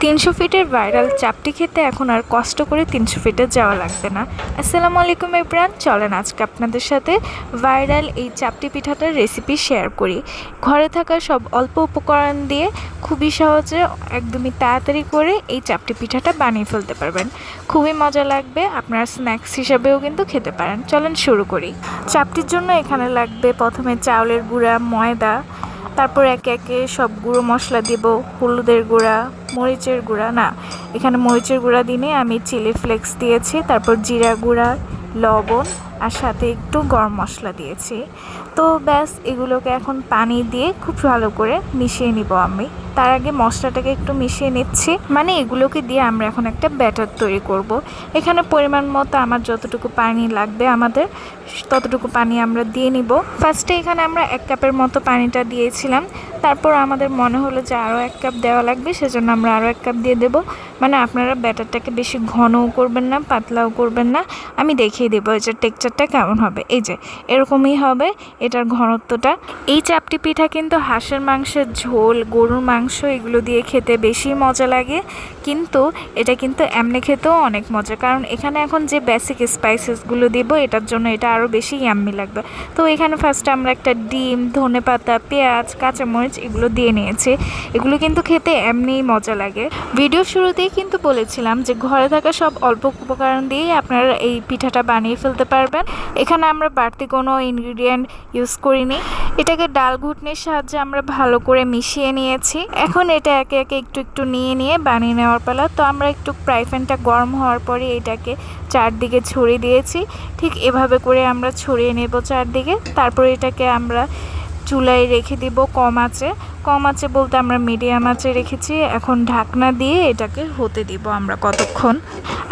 300 ফিটের ভাইরাল চাপটি খেতে এখন আর কষ্ট করে 300 ফিটে যাওয়া লাগবে না। আসসালামু আলাইকুম এভরিওয়ান, চলেন আজকে আপনাদের সাথে ভাইরাল এই চাপটি পিঠাটার রেসিপি শেয়ার করি। ঘরে থাকা সব অল্প উপকরণ দিয়ে খুবই সহজে একদমই তাড়াতাড়ি করে এই চাপটি পিঠাটা বানিয়ে ফেলতে পারবেন। খুবই মজা লাগবে, আপনারা স্ন্যাক্স হিসাবেও কিন্তু খেতে পারেন। চলেন শুরু করি। চাপটির জন্য এখানে লাগবে প্রথমে চাউলের গুঁড়া, ময়দা, তারপর একে একে সব গুঁড়ো মশলা দিব। হলুদের গুঁড়া, মরিচের গুঁড়া না, এখানে মরিচের গুঁড়া দিনে আমি চিলি ফ্লেক্স দিয়েছি, তারপর জিরা গুঁড়া, লবণ আর সাথে একটু গরম মশলা দিয়েছি। তো ব্যাস, এগুলোকে এখন পানি দিয়ে খুব ভালো করে মিশিয়ে নিব। আমি তার আগে মশলাটাকে একটু মিশিয়ে নিচ্ছি, মানে এগুলোকে দিয়ে আমরা এখন একটা ব্যাটার তৈরি করব। এখানে পরিমাণ মতো আমার যতটুকু পানি লাগবে আমাদের ততটুকু পানি আমরা দিয়ে নিব। ফার্স্টে এখানে আমরা 1 কাপের মতো পানিটা দিয়েছিলাম, তারপর আমাদের মনে হলো যে আরও 1 কাপ দেওয়া লাগবে, সেজন্য আমরা আরও 1 কাপ দিয়ে দেবো। মানে আপনারা ব্যাটারটাকে বেশি ঘনও করবেন না, পাতলাও করবেন না। আমি দেখিয়ে দেবো এটার টেক্সচারটা কেমন হবে। এই যে এরকমই হবে এটার ঘনত্বটা। এই চাপটি পিঠা কিন্তু হাঁসের মাংসের ঝোল, গরুর মাংস এগুলো দিয়ে খেতে বেশি মজা লাগে, কিন্তু এটা কিন্তু এমনি খেতেও অনেক মজা, কারণ এখানে এখন যে বেসিক স্পাইসেসগুলো দিব এটার জন্য এটা আরও বেশি ইয়াম্মি লাগবে। তো এখানে ফার্স্টে আমরা একটা ডিম, ধনেপাতা, পেঁয়াজ, কাঁচামরিচ এগুলো দিয়ে নিয়েছি। এগুলো কিন্তু খেতে এমনিই মজা লাগে। ভিডিও শুরুতেই কিন্তু বলেছিলাম যে ঘরে থাকা সব অল্প উপকরণ দিয়েই আপনারা এই পিঠাটা বানিয়ে ফেলতে পারবেন। এখানে আমরা বাড়তি কোনো ইনগ্রিডিয়েন্ট ইউজ করিনি। এটাকে ডাল ঘুটনির সাহায্যে আমরা ভালো করে মিশিয়ে নিয়েছি। এখন এটা একে একে একটু একটু নিয়ে বানিয়ে নেওয়ার পালা। তো আমরা একটু ফ্রাই প্যানটা গরম হওয়ার পরে এটাকে চারদিকে ছড়িয়ে দিয়েছি। ঠিক এভাবে করে আমরা ছড়িয়ে নেব চারদিকে। তারপর এটাকে আমরা চুলায় রেখে দিব কম আঁচে বলতে আমরা মিডিয়াম আঁচে রেখেছি। এখন ঢাকনা দিয়ে এটাকে হতে দিব আমরা কতক্ষণ।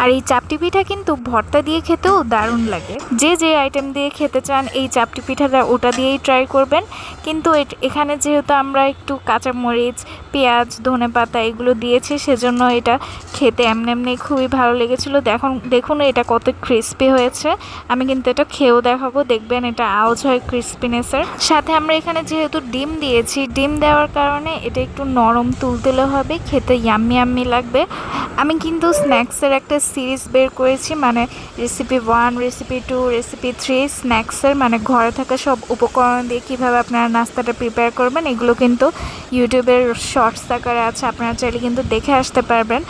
আর এই চাপটি পিঠা কিন্তু ভর্তা দিয়ে খেতেও দারুণ লাগে। যে যে আইটেম দিয়ে খেতে চান এই চাপটি পিঠাটা ওটা দিয়েই ট্রাই করবেন। কিন্তু এখানে যেহেতু আমরা একটু কাঁচামরিচ, পেঁয়াজ, ধনেপাতা এগুলো দিয়েছি, সেজন্য এটা খেতে এমনি খুবই ভালো লেগেছিলো। দেখুন এটা কত ক্রিস্পি হয়েছে। আমি কিন্তু এটা খেয়েও দেখাবো, দেখবেন এটা আওয়াজ হয় ক্রিস্পিনেসের সাথে। আমরা এখানে যেহেতু ডিম দিয়েছি, ডিম দেওয়ার কারণে এটা একটু নরম তুলতুলে হবে, খেতে ইয়াম্মি লাগবে। আমি কিন্তু স্ন্যাক্সের একটা সিরিজ বের করেছি, মানে রেসিপি 1, রেসিপি 2, রেসিপি 3 স্ন্যাক্সের, মানে ঘরে থাকা সব উপকরণ দিয়ে কীভাবে আপনারা নাস্তাটা প্রিপেয়ার করবেন এগুলো কিন্তু ইউটিউবের শর্টস আকারে আছে, আপনারা চাইলে কিন্তু দেখে আসতে পারবেন।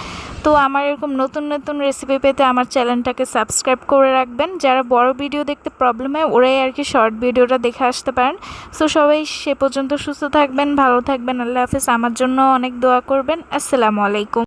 তো আমার এরকম নতুন রেসিপি পেতে আমার চ্যানেলটাকে সাবস্ক্রাইব করে রাখবেন। যারা বড় ভিডিও দেখতে প্রবলেম হয় ওরাই আর কি শর্ট ভিডিওটা দেখে আসতে পারেন। সো সবাই সে পর্যন্ত সুস্থ থাকবেন, ভালো থাকবেন। আল্লাহ হাফেজ। আমার জন্য অনেক দোয়া করবেন। আসসালামু আলাইকুম।